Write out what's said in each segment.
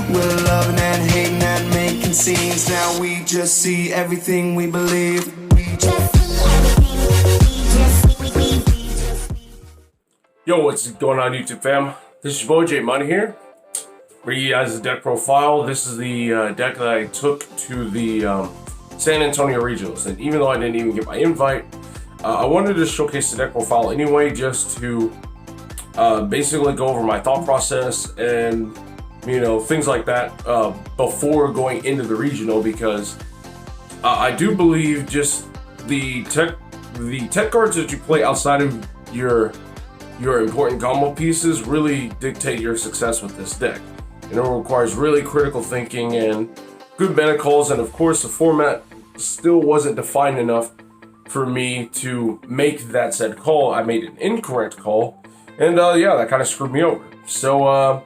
We're loving and hating and making scenes. Now we just see everything we believe. Yo, what's going on, YouTube fam? This is your boy J Money here. Bringing you guys the deck profile. This is the deck that I took to the San Antonio Regionals, and even though I didn't even get my invite, I wanted to showcase the deck profile anyway, just to basically go over my thought process and things like that before going into the regional, because I do believe just the tech cards that you play outside of your important combo pieces really dictate your success with this deck. It requires really critical thinking and good mana calls, and of course the format still wasn't defined enough for me to make that said call. I made an incorrect call, and yeah, that kind of screwed me over. So I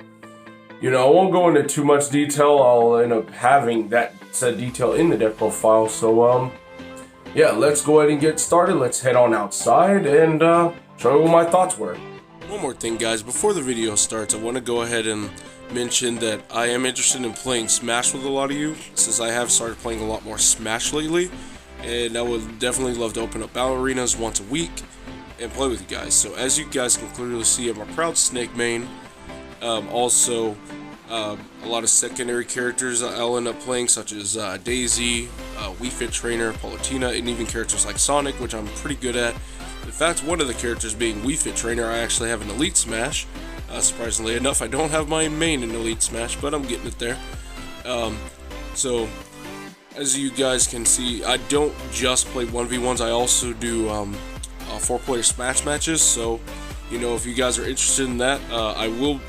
won't go into too much detail. I'll end up having that said detail in the deck profile. So yeah, let's go ahead and get started. Let's head on outside and show you what my thoughts were. One more thing, guys, before the video starts, I want to go ahead and mention that I am interested in playing Smash with a lot of you, since I have started playing a lot more Smash lately, and I would definitely love to open up battle arenas once a week and play with you guys. So as you guys can clearly see, I'm a proud Snake main. Also, a lot of secondary characters I'll end up playing, such as Daisy, Wii Fit Trainer, Palutena, and even characters like Sonic, which I'm pretty good at. In fact, one of the characters being Wii Fit Trainer, I actually have an Elite Smash. Surprisingly enough, I don't have my main in Elite Smash, but I'm getting it there. So, as you guys can see, I don't just play 1v1s, I also do 4-player Smash matches. So, if you guys are interested in that, I will.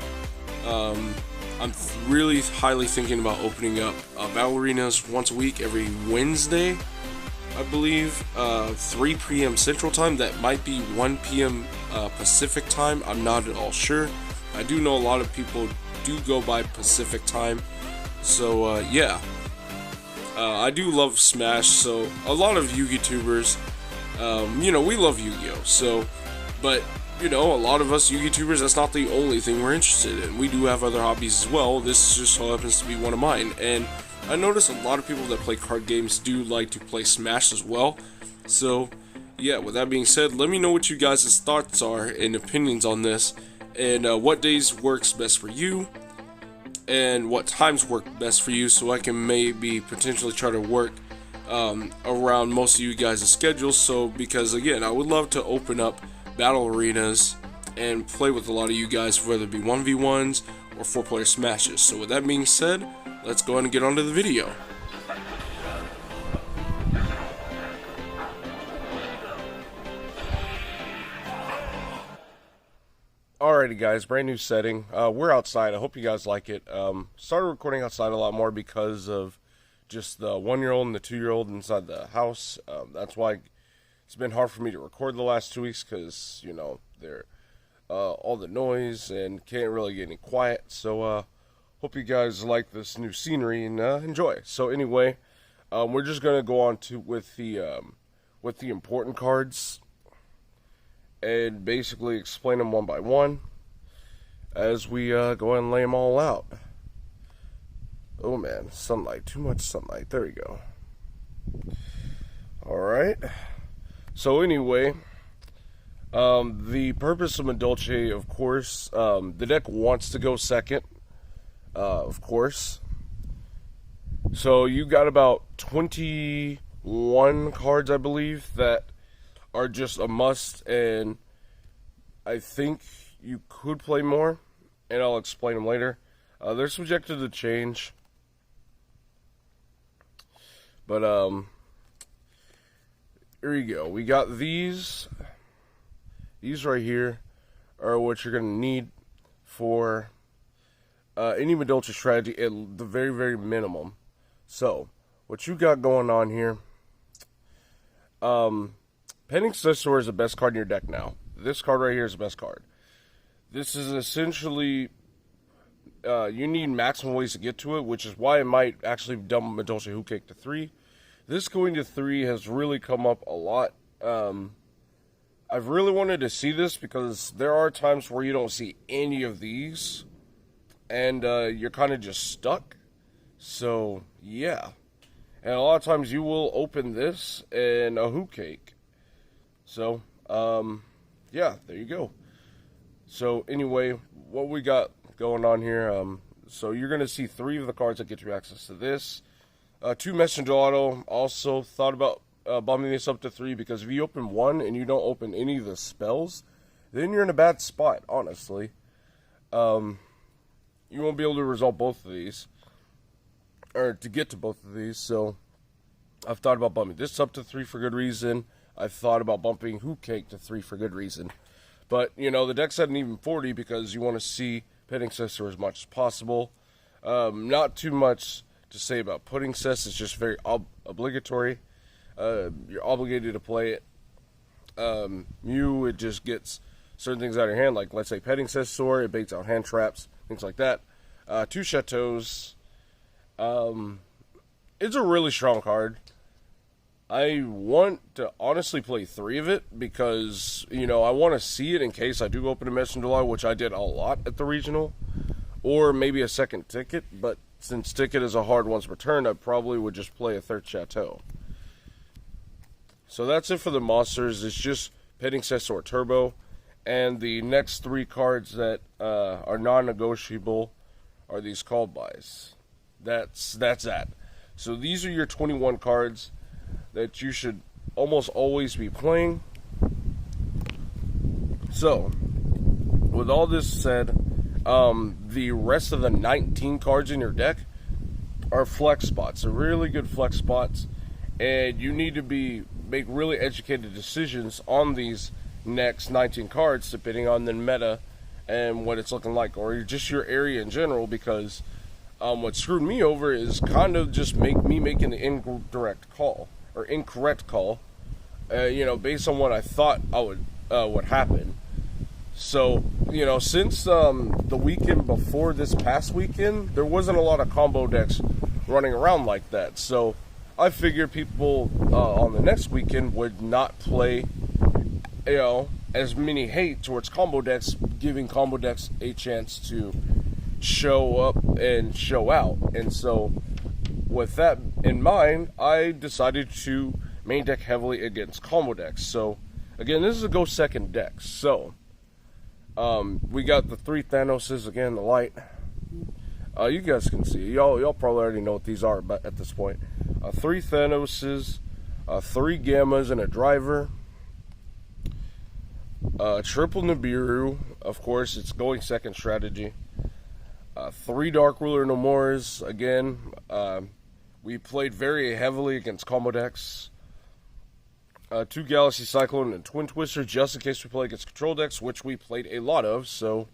I'm really highly thinking about opening up battle arenas once a week, every Wednesday, I believe, 3 p.m. Central Time. That might be 1 p.m. Pacific Time. I'm not at all sure. I do know a lot of people do go by Pacific Time. So, yeah. I do love Smash, so a lot of YouTubers, we love Yu-Gi-Oh! So, but, a lot of us YouTubers, that's not the only thing we're interested in. We do have other hobbies as well. This just so happens to be one of mine. And I notice a lot of people that play card games do like to play Smash as well. So, yeah, with that being said, let me know what you guys' thoughts are and opinions on this, and what days works best for you, and what times work best for you, so I can maybe potentially try to work around most of you guys' schedules. So, because again, I would love to open up battle arenas and play with a lot of you guys, whether it be 1v1s or 4-player smashes. So with that being said, let's go ahead and get on to the video. Alrighty guys, brand new setting. We're outside. I hope you guys like it. Started recording outside a lot more because of just the 1-year-old and the 2-year-old inside the house. That's why it's been hard for me to record the last 2 weeks, because they're all the noise and can't really get any quiet. So hope you guys like this new scenery and enjoy. So anyway, we're just gonna go on with the important cards and basically explain them one by one as we go and lay them all out. Oh man, sunlight, too much sunlight. There we go. Alright. So anyway, the purpose of Madolche, of course, the deck wants to go second, of course. So you got about 21 cards, I believe, that are just a must, and I think you could play more, and I'll explain them later. They're subjected to change, but here you go. We got these right here are what you're going to need for any Madolche strategy at the very, very minimum. So, what you got going on here, Pending Successor is the best card in your deck now. This card right here is the best card. This is essentially, you need maximum ways to get to it, which is why I might actually dump Madolche Hoop Cake to 3. This going to 3 has really come up a lot. I've really wanted to see this because there are times where you don't see any of these. and you're kind of just stuck. So, yeah. And a lot of times you will open this and a hoot cake. So, yeah, there you go. So, anyway, what we got going on here, so you're going to see 3 of the cards that get you access to this. 2 Messenger Auto. Also thought about bumping this up to 3, because if you open 1 and you don't open any of the spells, then you're in a bad spot, honestly. You won't be able to resolve both of these, or to get to both of these, so I've thought about bumping this up to 3 for good reason. I've thought about bumping Hoot Cake to 3 for good reason. But, you know, the deck's at an even 40 because you want to see Petting Sister as much as possible. Not too much to say about Pudding Cess. It's just very obligatory. You're obligated to play it. Mew, it just gets certain things out of your hand, like, let's say, Petting Cessor, it baits out hand traps, things like that. 2 Chateaus. It's a really strong card. I want to honestly play 3 of it because, you know, I want to see it in case I do open a Messenger Law, which I did a lot at the regional, or maybe a second ticket, but since ticket is a hard once per turn, I probably would just play a 3rd Chateau. So that's it for the monsters. It's just Petting Cessor Turbo, and the next 3 cards that are non-negotiable are these called buys. That's that. So these are your 21 cards that you should almost always be playing. So, with all this said, the rest of the 19 cards in your deck are flex spots. They're really good flex spots, and you need to make really educated decisions on these next 19 cards depending on the meta and what it's looking like, or just your area in general, because what screwed me over is kind of just making the incorrect call, you know, based on what I thought would happen. So, you know, since the weekend before this past weekend, there wasn't a lot of combo decks running around like that. So I figured people on the next weekend would not play, you know, as many hate towards combo decks, giving combo decks a chance to show up and show out. And so with that in mind, I decided to main deck heavily against combo decks. So again, this is a go second deck. So we got the 3 Thanoses again, the light. You guys can see, y'all probably already know what these are, but at this point, 3 Thanoses, 3 Gammas and a driver, triple Nibiru. Of course, it's going second strategy. 3 Dark Ruler No Mores. Again, we played very heavily against combo decks. 2 Galaxy Cyclone and Twin Twister, just in case we play against control decks, which we played a lot of, so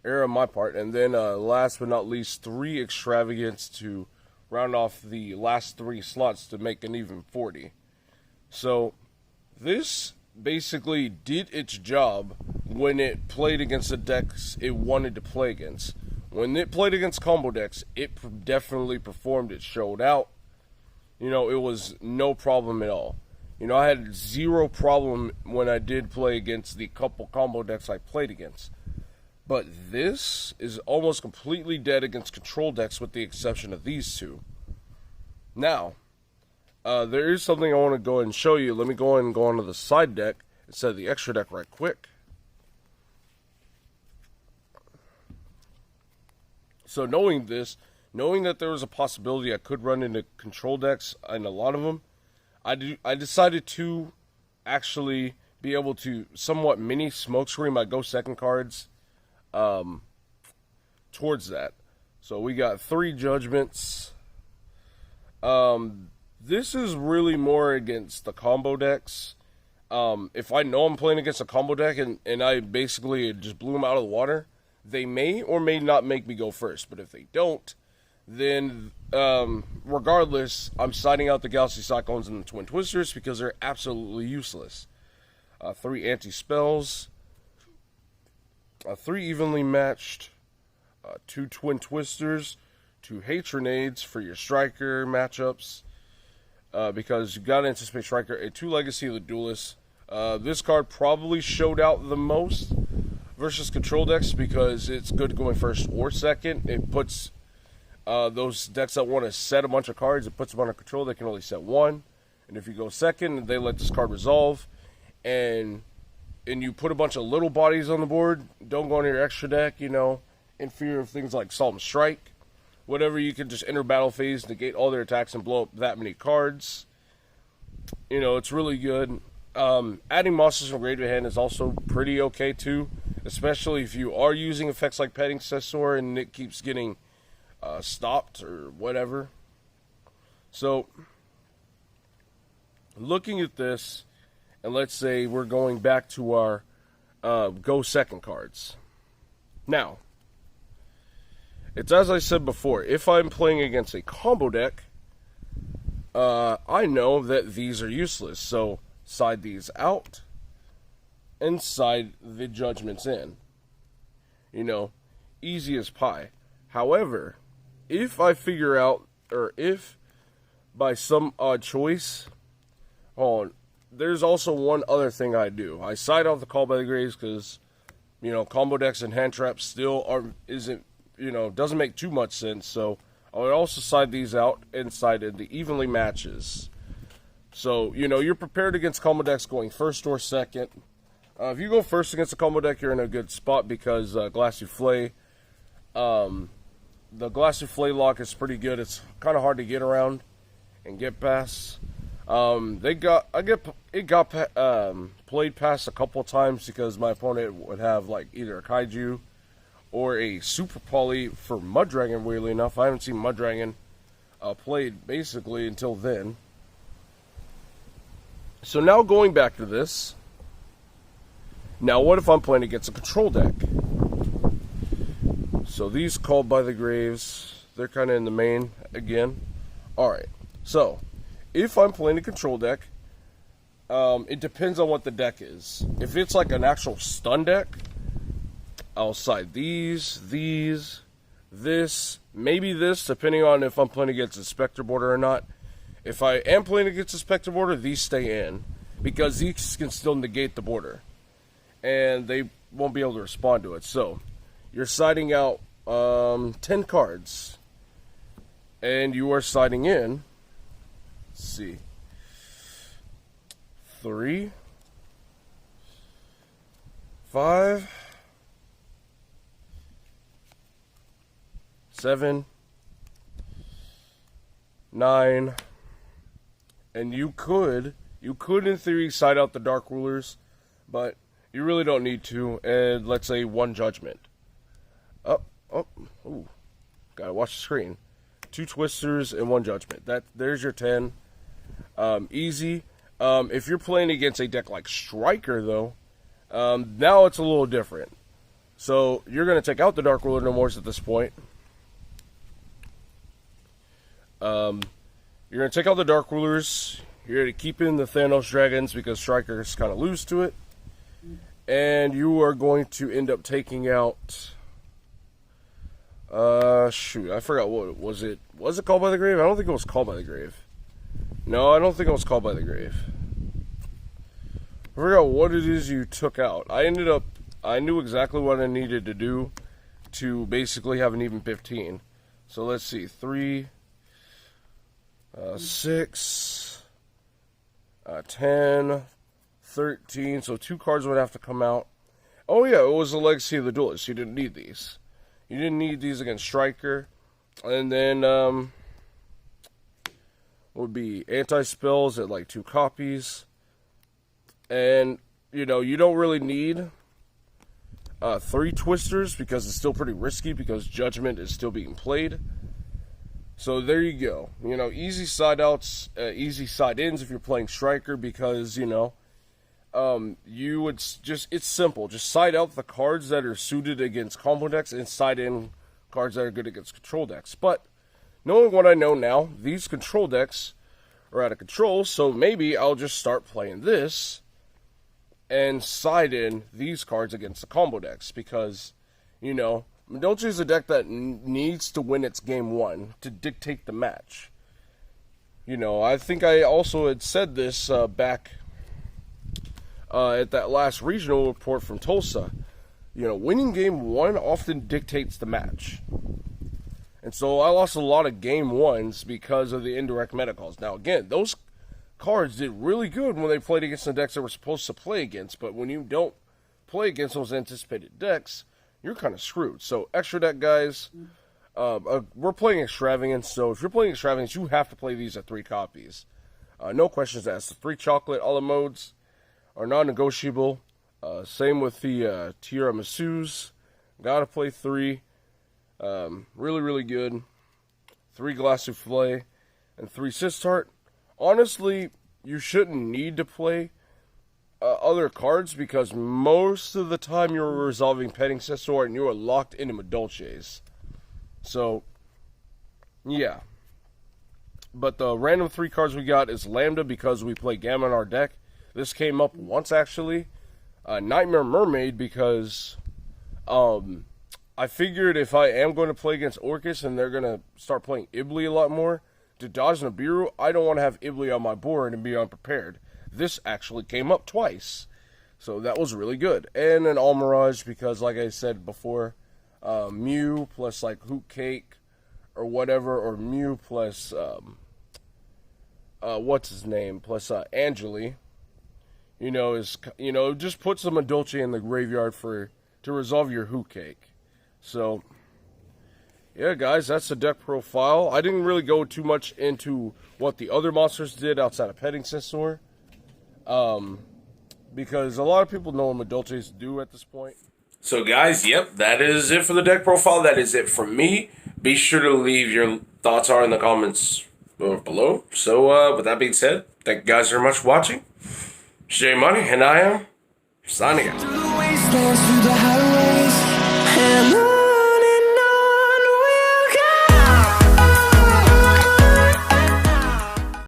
error on my part. And then last but not least, 3 Extravagance to round off the last 3 slots to make an even 40. So this basically did its job when it played against the decks it wanted to play against. When it played against combo decks, it definitely performed. It showed out. You know, it was no problem at all. You know, I had 0 problem when I did play against the couple combo decks I played against. But this is almost completely dead against control decks with the exception of these 2. Now, there is something I want to go ahead and show you. Let me go ahead and go onto the side deck instead of the extra deck right quick. So knowing that there was a possibility I could run into control decks and a lot of them, I decided to actually be able to somewhat mini smokescreen my go second cards towards that. So we got 3 Judgments. This is really more against the combo decks. If I know I'm playing against a combo deck and I basically just blew them out of the water, they may or may not make me go first. But if they don't, then regardless, I'm siding out the Galaxy Cyclones and the Twin Twisters because they're absolutely useless. 3 Anti-Spells, 3 Evenly Matched, 2 Twin Twisters, 2 Hatronades for your Striker matchups, because you got to anticipate Striker, a 2 Legacy of the Duelist. This card probably showed out the most, versus control decks because it's good going first or second. It puts those decks that want to set a bunch of cards, it puts them on a control. They can only set one. And if you go second, they let this card resolve. And you put a bunch of little bodies on the board. Don't go on your extra deck, in fear of things like Solemn Strike. Whatever, you can just enter battle phase, negate all their attacks, and blow up that many cards. It's really good. Adding monsters from grave to hand is also pretty okay too, especially if you are using effects like Petting Cessor and it keeps getting stopped or whatever. So, looking at this, and let's say we're going back to our go second cards. Now, it's as I said before, if I'm playing against a combo deck, I know that these are useless. So, side these out and side the judgments in. Easy as pie. However, if I figure out, or if by some odd choice, there's also one other thing I do. I side out the Call by the Graves because, combo decks and hand traps still doesn't make too much sense. So I would also side these out and side into evenly matches. So, you're prepared against combo decks going first or second. If you go first against a combo deck, you're in a good spot because Glass Souffle, the Glass Souffle lock is pretty good. It's kind of hard to get around and get past. It got played past a couple of times because my opponent would have like either a Kaiju or a Super Poly for Mud Dragon. Weirdly enough, I haven't seen Mud Dragon played basically until then. So now going back to this. Now what if I'm playing against a control deck? So these Called by the Graves, they're kind of in the main again. Alright, so if I'm playing a control deck, it depends on what the deck is. If it's like an actual stun deck, I'll side these, this, maybe this, depending on if I'm playing against a Spectre border or not. If I am playing against a Spectre border, these stay in, because these can still negate the border, and they won't be able to respond to it. So, you're siding out 10 cards, and you are siding in, let's see, 3, 5, 7, 9, and you could in theory side out the Dark Rulers, but you really don't need to. And let's say 1 Judgment. Ooh, gotta watch the screen. 2 Twisters and 1 Judgment. There's your 10. Easy. If you're playing against a deck like Striker, though, now it's a little different. So you're gonna take out the Dark Ruler no more at this point. You're going to take out the Dark Rulers. You're going to keep in the Thanos Dragons because Strikers kind of lose to it. And you are going to end up taking out... shoot, I forgot what was it. Was it Called by the Grave? I don't think it was Called by the Grave. No, I don't think it was Called by the Grave. I forgot what it is you took out. I knew exactly what I needed to do to basically have an even 15. So let's see, 3... 6, 10, 13, so 2 cards would have to come out. Oh yeah, it was the Legacy of the Duelist. You didn't need these. You didn't need these against Striker. And then, would be Anti-Spells at like 2 copies. And, you don't really need 3 Twisters because it's still pretty risky because Judgment is still being played. So there you go. Easy side outs, easy side ins if you're playing Striker because, you would just, it's simple. Just side out the cards that are suited against combo decks and side in cards that are good against control decks. But knowing what I know now, these control decks are out of control, so maybe I'll just start playing this and side in these cards against the combo decks because, Madolche is a deck that needs to win its game 1 to dictate the match. I think I also had said this back at that last regional report from Tulsa. winning game one often dictates the match. And so I lost a lot of game ones because of the indirect meta calls. Now, again, those cards did really good when they played against the decks they were supposed to play against, but when you don't play against those anticipated decks, you're kind of screwed. So, extra deck guys, we're playing Extravagance, so if you're playing Extravagance, you have to play these at 3 copies. No questions asked. The 3 chocolate a la modes are non-negotiable. Same with the tiramisu's. Gotta play 3. Really, really good. 3 glass souffle and 3 Sistart. Honestly, you shouldn't need to play other cards because most of the time you're resolving Petting Cestor and you are locked into Madolches. So, yeah. But the random 3 cards we got is Lambda because we play Gamma in our deck. This came up once actually. Nightmare Mermaid because I figured if I am going to play against Orcus and they're going to start playing Ibli a lot more, to dodge Nibiru, I don't want to have Ibli on my board and be unprepared. This actually came up twice. So that was really good. And an Almirage because, like I said before, Mew plus like Hoot Cake or whatever, or Mew plus, what's his name, plus Angeli, just put some Madolche in the graveyard to resolve your Hoot Cake. So, yeah, guys, that's the deck profile. I didn't really go too much into what the other monsters did outside of Petting Cestor. Because a lot of people know what Madolches do at this point. So, guys, yep, that is it for the deck profile. That is it from me. Be sure to leave your thoughts in the comments below. So, with that being said, thank you guys very much for watching. It's J Money, and I am signing out.